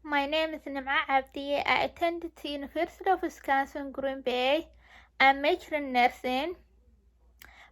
My name is Nimo Abdi. I attended the University of Wisconsin, Green Bay. I'm majoring in nursing.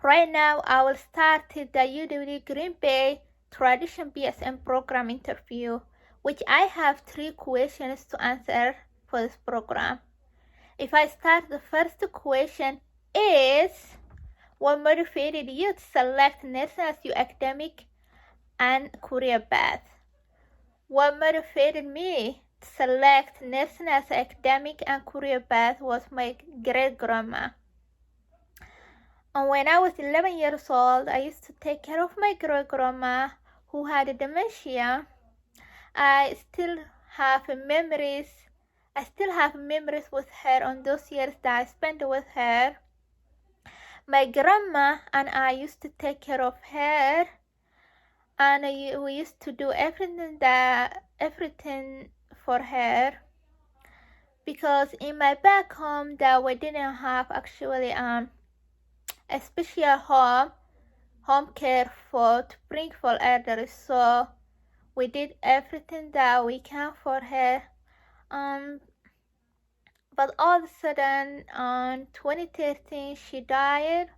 Right now, I will start the UW Green Bay Tradition BSM program interview, which I have 3 questions to answer for this program. If I start, the first question is, what motivated you to select nursing as your academic and career path? What motivated me to select nursing as academic and career path was my great-grandma. And when I was 11 years old, I used to take care of my great-grandma who had dementia. I still have memories with her on those years that I spent with her. My grandma and I used to take care of her, and we used to do everything for her, because in my back home that we didn't have actually a special home care to bring for elderly, so we did everything that we can for her. But all of a sudden, on 2013, she died,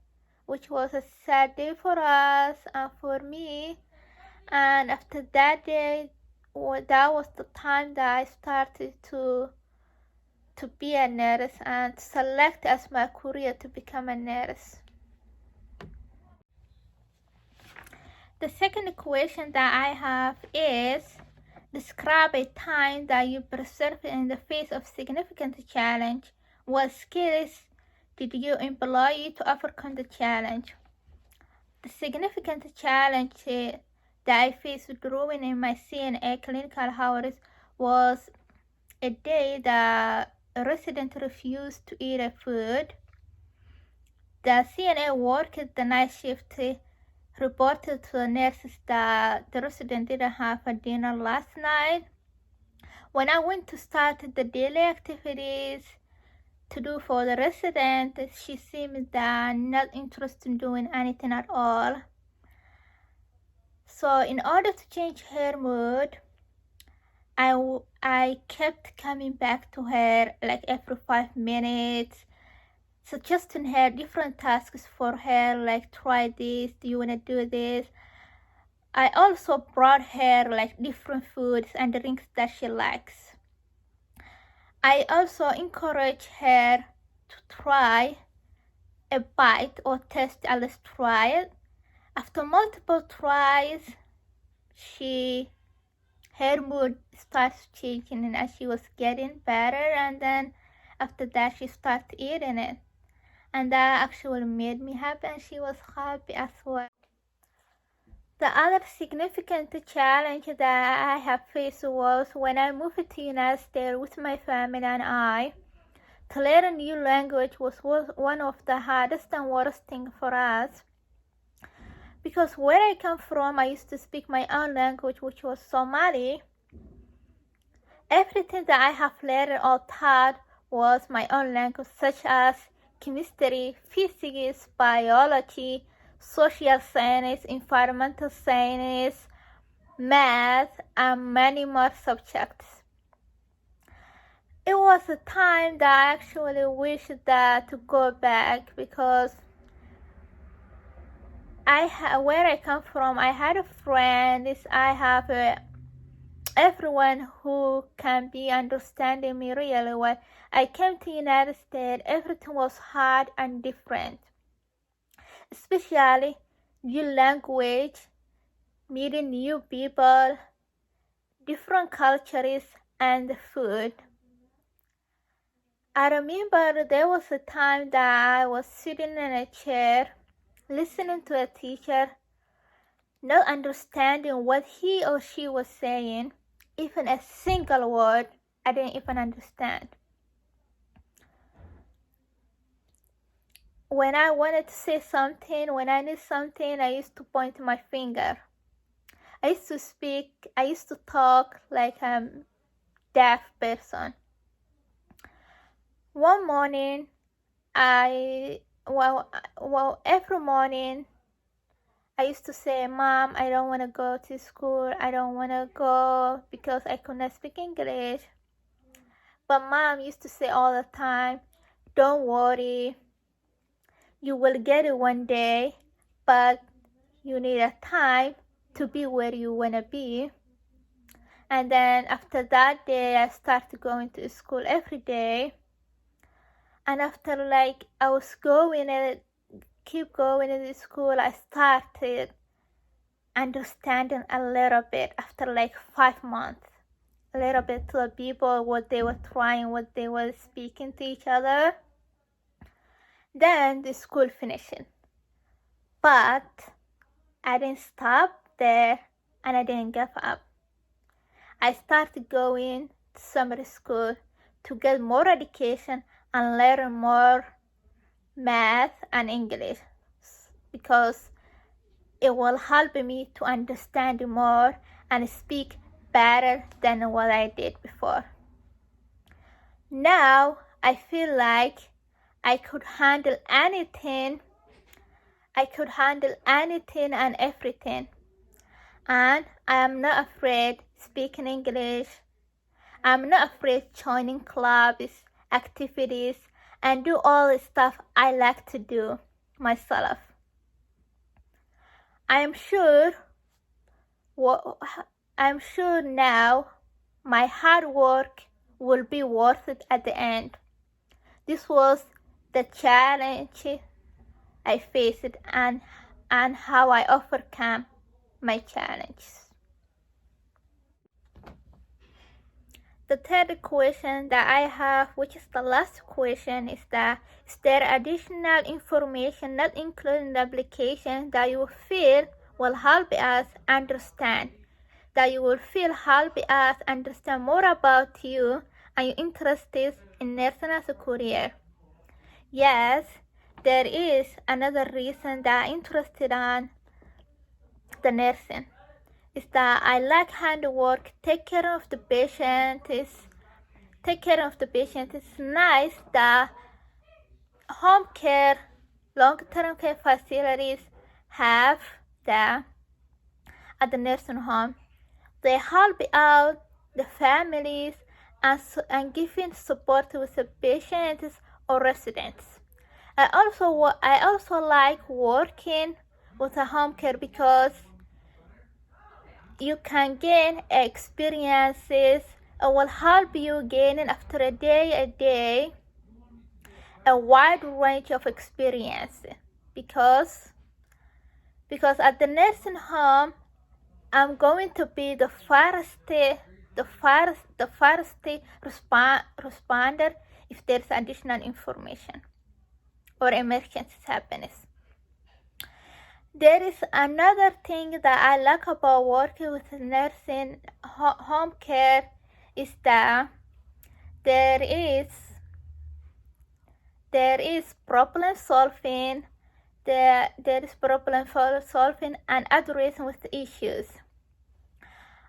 which was a sad day for us and for me. And after that day, that was the time that I started to be a nurse and select as my career to become a nurse. The second question that I have is, describe a time that you persevered in the face of significant challenge. What skills did you employ to overcome the challenge? The significant challenge that I faced during in my CNA clinical hours was a day that a resident refused to eat a food. The CNA worked the night shift reported to the nurses that the resident didn't have a dinner last night. When I went to start the daily activities to do for the resident, she seemed not interested in doing anything at all. So in order to change her mood, I kept coming back to her like every 5 minutes, suggesting her different tasks for her, like try this, do you want to do this? I also brought her like different foods and drinks that she likes. I also encourage her to try a bite or test, at least try it. After multiple tries, her mood starts changing and as she was getting better, and then after that she started eating it. And that actually made me happy, and she was happy as well. The other significant challenge that I have faced was when I moved to the United States with my family and I. To learn a new language was one of the hardest and worst things for us. Because where I come from, I used to speak my own language, which was Somali. Everything that I have learned or taught was my own language, such as chemistry, physics, biology, social science, environmental science, math, and many more subjects. It was a time that I actually wished that to go back, because where I come from, I had a friend. I have everyone who can be understanding me really well. I came to the United States, everything was hard and different, especially new language, meeting new people, different cultures, and food. I remember there was a time that I was sitting in a chair, listening to a teacher, not understanding what he or she was saying, even a single word I didn't even understand. When I wanted to say something, when I knew something, I used to point my finger. I used to talk like a deaf person. One morning, every morning, I used to say, Mom, I don't want to go to school. I don't want to go because I could not speak English. But Mom used to say all the time, don't worry. You will get it one day, but you need a time to be where you want to be. And then after that day, I started going to school every day. And after I was going and keep going to school, I started understanding a little bit after 5 months. A little bit to the people, what they were trying, what they were speaking to each other. Then the school finished. But I didn't stop there and I didn't give up. I started going to summer school to get more education and learn more math and English because it will help me to understand more and speak better than what I did before. Now I feel like I could handle anything. I could handle anything and everything. And I am not afraid speaking English. I'm not afraid joining clubs, activities, and do all the stuff I like to do myself. I'm sure now my hard work will be worth it at the end. This was the challenge I faced and how I overcome my challenges. The third question that I have, which is the last question, is that is there additional information not included in the application that you feel will help us understand, that you will feel help us understand more about you and your interested in nursing as a career? Yes, there is another reason that I'm interested in the nursing. Is that I like handwork, take care of the patient. It's nice that home care, long-term care facilities have that at the nursing home. They help out the families and giving support to the patients or residents. I also like working with a home care because you can gain experiences. It will help you gaining after a day a wide range of experience because at the nursing home I'm going to be the first responder if there's additional information or emergencies happens. There is another thing that I like about working with nursing home care is that there is problem solving. There is problem solving and addressing with issues.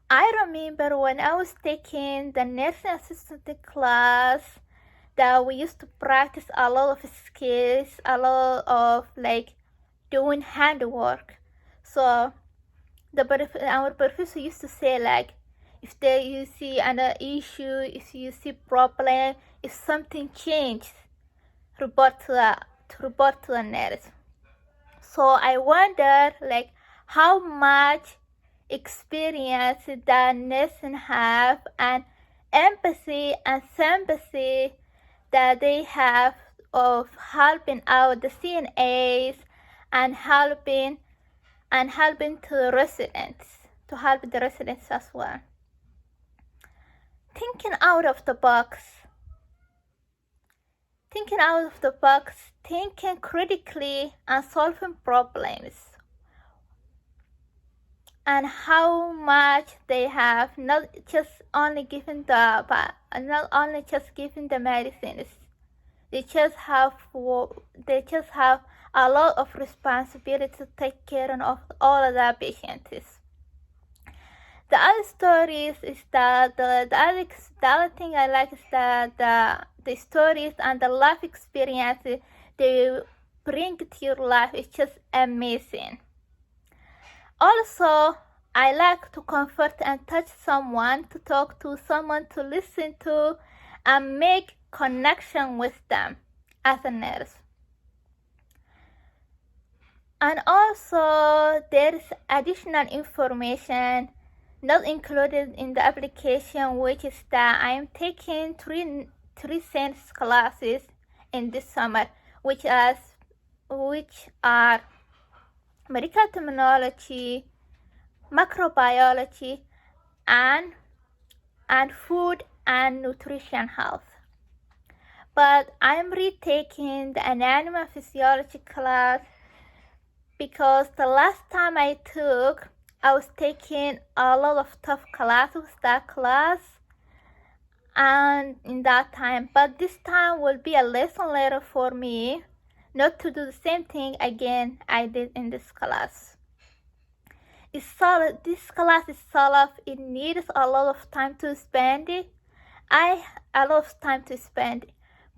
I remember when I was taking the nursing assistant class that we used to practice a lot of skills, a lot of doing handwork. So our professor used to say if you see an issue, if you see problem, if something changed, report to the nurse. So I wonder how much experience that nursing have and empathy and sympathy that they have of helping out the CNAs and helping to the residents, to help the residents as well. Thinking out of the box, thinking critically and solving problems, and how much they have not just only giving the medicines. They just have a lot of responsibility to take care of all of the patients. The other stories is that the other thing I like is that the stories and the life experience they bring to your life is just amazing. Also, I like to comfort and touch someone, to talk to someone, to listen to, and make connection with them as a nurse. And also, there is additional information not included in the application, which is that I am taking three science classes in this summer, which are medical terminology, microbiology, and food and nutrition health. But I'm retaking the animal physiology class because the last time I was taking a lot of tough classes with that class, and in that time, but this time will be a lesson learned for me not to do the same thing again I did in this class. This class is solid. It needs a lot of time to spend it.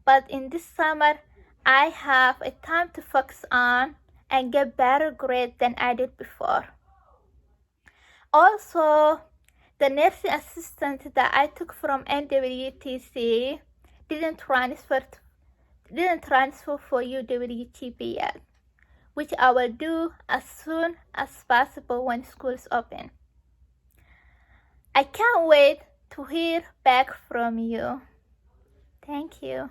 But in this summer, I have a time to focus on and get better grades than I did before. Also, the nursing assistant that I took from NWTC didn't transfer for UWTP yet, which I will do as soon as possible when school is open. I can't wait to hear back from you. Thank you.